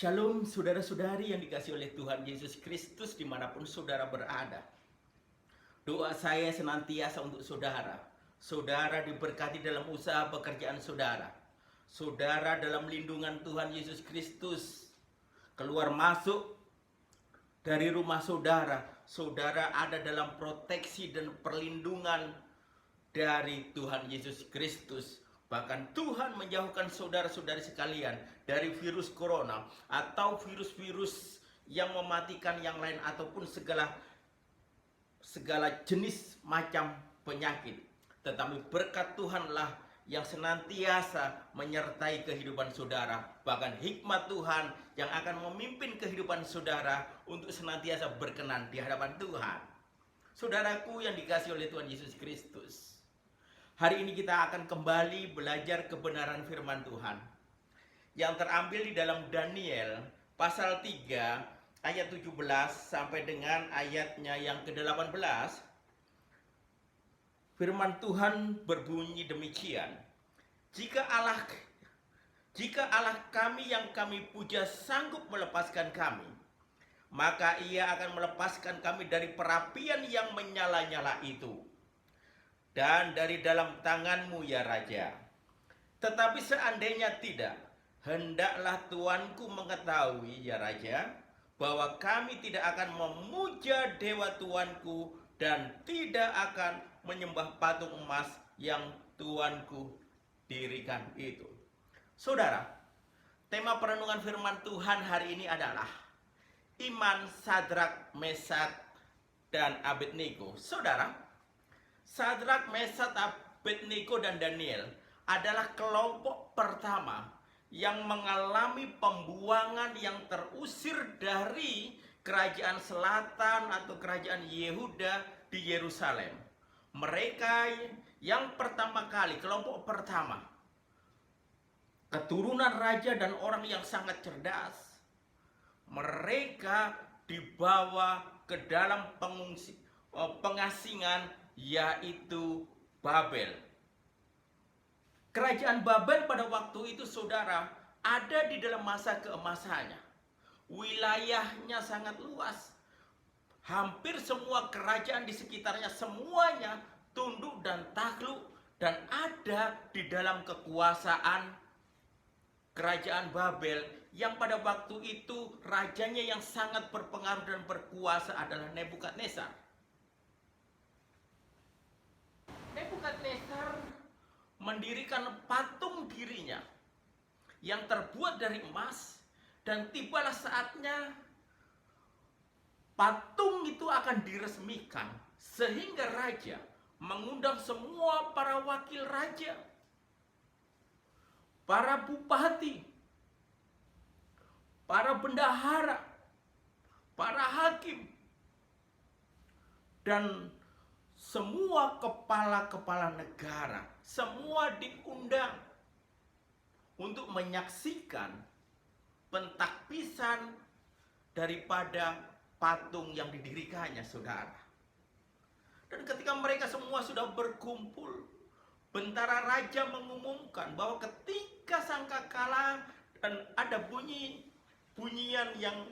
Shalom saudara-saudari yang dikasihi oleh Tuhan Yesus Kristus dimanapun saudara berada. Doa saya senantiasa untuk saudara. Saudara diberkati dalam usaha pekerjaan saudara. Saudara dalam lindungan Tuhan Yesus Kristus. Keluar masuk dari rumah saudara. Saudara ada dalam proteksi dan perlindungan dari Tuhan Yesus Kristus. Bahkan Tuhan menjauhkan saudara-saudari sekalian dari virus corona atau virus-virus yang mematikan yang lain ataupun segala jenis macam penyakit. Tetapi berkat Tuhanlah yang senantiasa menyertai kehidupan saudara. Bahkan hikmat Tuhan yang akan memimpin kehidupan saudara untuk senantiasa berkenan di hadapan Tuhan. Saudaraku yang dikasihi oleh Tuhan Yesus Kristus, hari ini kita akan kembali belajar kebenaran firman Tuhan yang terambil di dalam Daniel pasal 3 ayat 17 sampai dengan ayatnya yang ke-18. Firman Tuhan berbunyi demikian. Jika Allah kami yang kami puja sanggup melepaskan kami, maka Ia akan melepaskan kami dari perapian yang menyala-nyala itu dan dari dalam tanganmu ya Raja. Tetapi seandainya tidak, hendaklah tuanku mengetahui ya Raja, bahwa kami tidak akan memuja dewa tuanku dan tidak akan menyembah patung emas yang tuanku dirikan itu. Saudara, tema perenungan firman Tuhan hari ini adalah iman Sadrak, Mesak, dan Abednego. Saudara, Sadrak, Mesak, Abednego, dan Daniel adalah kelompok pertama yang mengalami pembuangan yang terusir dari kerajaan selatan atau kerajaan Yehuda di Yerusalem. Mereka yang pertama kali, kelompok pertama, keturunan raja dan orang yang sangat cerdas, mereka dibawa ke dalam pengasingan, yaitu Babel. Kerajaan Babel pada waktu itu saudara ada di dalam masa keemasannya. Wilayahnya sangat luas. Hampir semua kerajaan di sekitarnya semuanya tunduk dan takluk dan ada di dalam kekuasaan kerajaan Babel yang pada waktu itu rajanya yang sangat berpengaruh dan berkuasa adalah Nebukadnezar. Nebukadnezar mendirikan patung dirinya yang terbuat dari emas, dan tibalah saatnya patung itu akan diresmikan sehingga raja mengundang semua para wakil raja, para bupati, para bendahara, para hakim, dan semua kepala-kepala negara, semua diundang untuk menyaksikan pentakbisan daripada patung yang didirikannya, saudara. Dan ketika mereka semua sudah berkumpul, bentara raja mengumumkan bahwa ketika sangkakala dan ada bunyian yang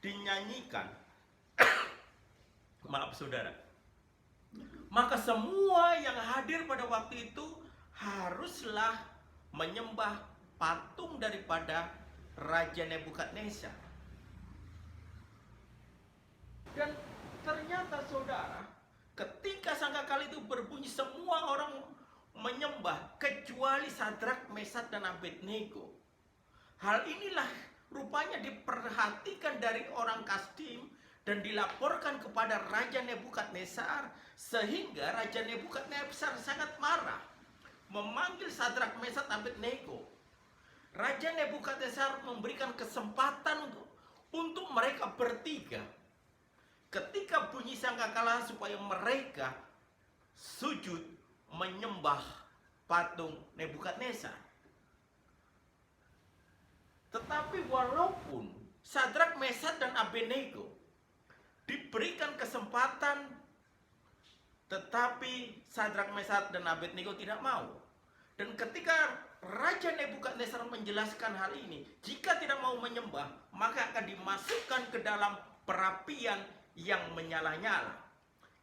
dinyanyikan, maaf saudara, maka semua yang hadir pada waktu itu haruslah menyembah patung daripada Raja Nebukadnezar. Dan ternyata saudara, ketika sangkakala itu berbunyi, semua orang menyembah kecuali Sadrak, Mesak, dan Abednego. Hal inilah rupanya diperhatikan dari orang Kasdim dan dilaporkan kepada Raja Nebukadnezar, sehingga Raja Nebukadnezar sangat marah, memanggil Sadrak, Mesak, Abednego. Raja Nebukadnezar memberikan kesempatan untuk mereka bertiga ketika bunyi sangkakala supaya mereka sujud menyembah patung Nebukadnezar. Tetapi walaupun Sadrak, Mesak, dan Abednego diberikan kesempatan, tetapi Sadrak, Mesak, dan Abednego tidak mau. Dan ketika Raja Nebukadnezar menjelaskan hal ini. Jika tidak mau menyembah, maka akan dimasukkan ke dalam perapian yang menyala-nyala.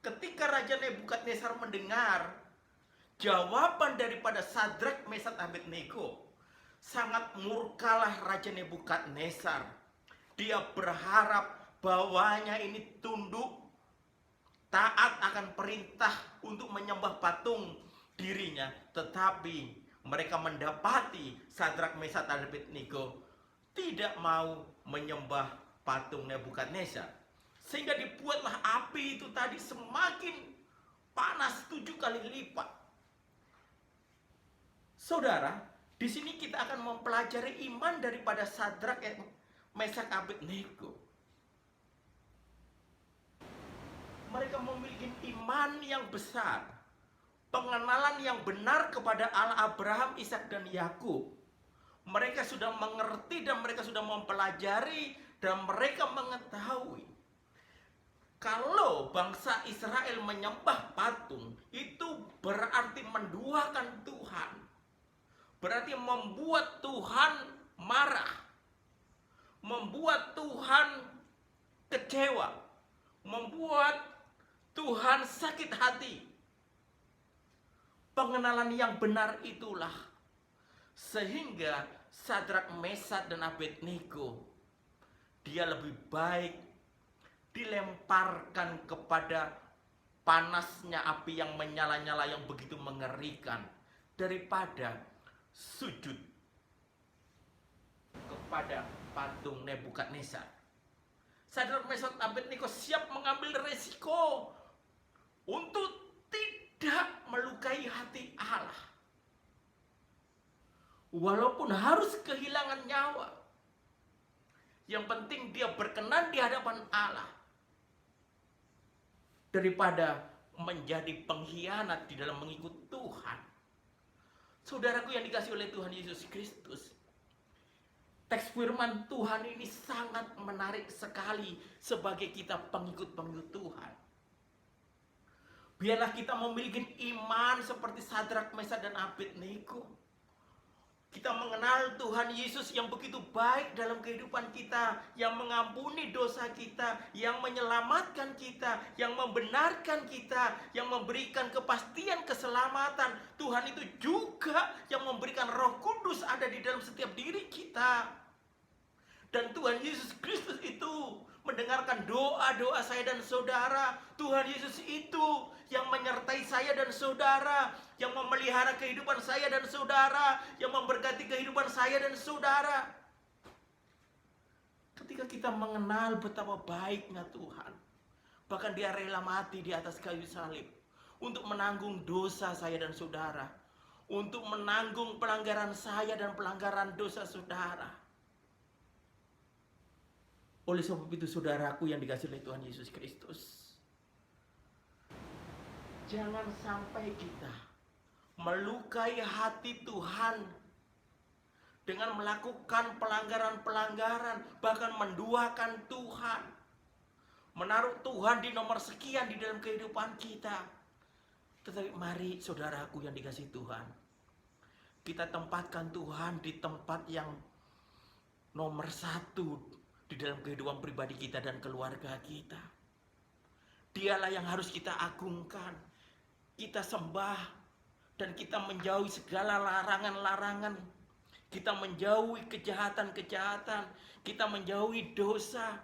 Ketika Raja Nebukadnezar mendengar jawaban daripada Sadrak, Mesak, Abednego, sangat murkalah Raja Nebukadnezar. Dia berharap bawahnya ini tunduk, taat akan perintah untuk menyembah patung dirinya. Tetapi mereka mendapati Sadrak, Mesak, dan Abednego tidak mau menyembah patung Nebukadnezar. Sehingga dibuatlah api itu tadi semakin panas 7 kali lipat. Saudara, di sini kita akan mempelajari iman daripada Sadrak, Mesak, Abednego. Mereka memiliki iman yang besar, pengenalan yang benar kepada Allah Abraham, Ishak, dan Yakub. Mereka sudah mengerti dan mereka sudah mempelajari dan mereka mengetahui kalau bangsa Israel menyembah patung itu berarti menduakan Tuhan, berarti membuat Tuhan marah, membuat Tuhan kecewa, membuat Tuhan sakit hati. Pengenalan yang benar itulah sehingga Sadrak, Mesak, dan Abednego dia lebih baik dilemparkan kepada panasnya api yang menyala-nyala yang begitu mengerikan daripada sujud kepada patung Nebukadnezar. Sadrak, Mesak, Abednego siap mengambil resiko untuk tidak melukai hati Allah, walaupun harus kehilangan nyawa. Yang penting dia berkenan di hadapan Allah daripada menjadi pengkhianat di dalam mengikut Tuhan. Saudaraku yang dikasihi oleh Tuhan Yesus Kristus, teks firman Tuhan ini sangat menarik sekali sebagai kita pengikut-pengikut Tuhan. Biarlah kita memiliki iman seperti Sadrak, Mesak, dan Abednego. Kita mengenal Tuhan Yesus yang begitu baik dalam kehidupan kita, yang mengampuni dosa kita, yang menyelamatkan kita, yang membenarkan kita, yang memberikan kepastian keselamatan. Tuhan itu juga yang memberikan Roh Kudus ada di dalam setiap diri kita. Dan Tuhan Yesus Kristus itu mendengarkan doa-doa saya dan saudara. Tuhan Yesus itu yang menyertai saya dan saudara, yang memelihara kehidupan saya dan saudara, yang memberkati kehidupan saya dan saudara. Ketika kita mengenal betapa baiknya Tuhan, bahkan dia rela mati di atas kayu salib untuk menanggung dosa saya dan saudara, untuk menanggung pelanggaran saya dan pelanggaran dosa saudara. Oleh sebab itu, saudaraku yang dikasihi oleh Tuhan Yesus Kristus, jangan sampai kita melukai hati Tuhan dengan melakukan pelanggaran-pelanggaran, bahkan menduakan Tuhan, menaruh Tuhan di nomor sekian di dalam kehidupan kita. Tetapi mari saudaraku yang dikasihi Tuhan, kita tempatkan Tuhan di tempat yang nomor 1 di dalam kehidupan pribadi kita dan keluarga kita. Dialah yang harus kita agungkan, kita sembah, dan kita menjauhi segala larangan-larangan. Kita menjauhi kejahatan-kejahatan, kita menjauhi dosa,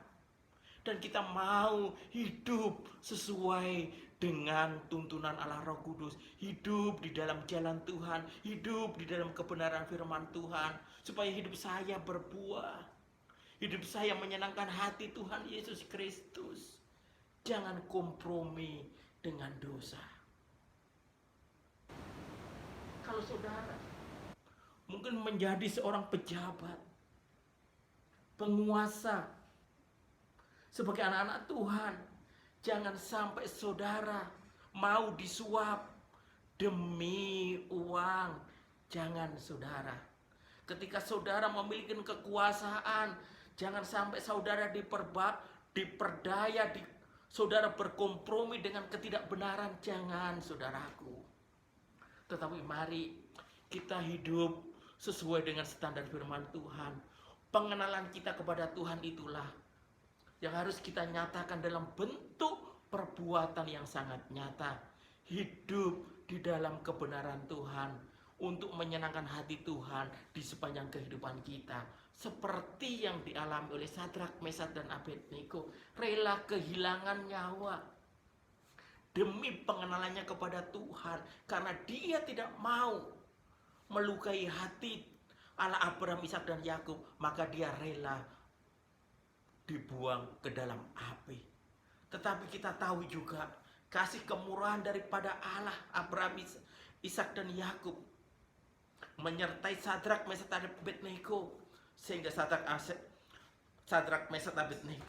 dan kita mau hidup sesuai dengan tuntunan Allah Roh Kudus, hidup di dalam jalan Tuhan, hidup di dalam kebenaran firman Tuhan, supaya hidup saya berbuah. Hidup saya menyenangkan hati Tuhan Yesus Kristus. Jangan kompromi dengan dosa. Kalau saudara mungkin menjadi seorang pejabat, penguasa, sebagai anak-anak Tuhan, jangan sampai saudara mau disuap demi uang. Jangan saudara. Ketika saudara memiliki kekuasaan, jangan sampai saudara diperdaya, saudara berkompromi dengan ketidakbenaran. Jangan, saudaraku. Tetapi mari kita hidup sesuai dengan standar firman Tuhan. Pengenalan kita kepada Tuhan itulah yang harus kita nyatakan dalam bentuk perbuatan yang sangat nyata. Hidup di dalam kebenaran Tuhan untuk menyenangkan hati Tuhan di sepanjang kehidupan kita. Seperti yang dialami oleh Sadrak, Mesak, dan Abednego, rela kehilangan nyawa demi pengenalannya kepada Tuhan, karena dia tidak mau melukai hati Allah Abraham, Ishak, dan Yakub, maka dia rela dibuang ke dalam api. Tetapi kita tahu juga kasih kemurahan daripada Allah Abraham, Ishak, dan Yakub menyertai Sadrak, Mesak, dan Abednego, sehingga Sadrak, Mesak, dan Abednego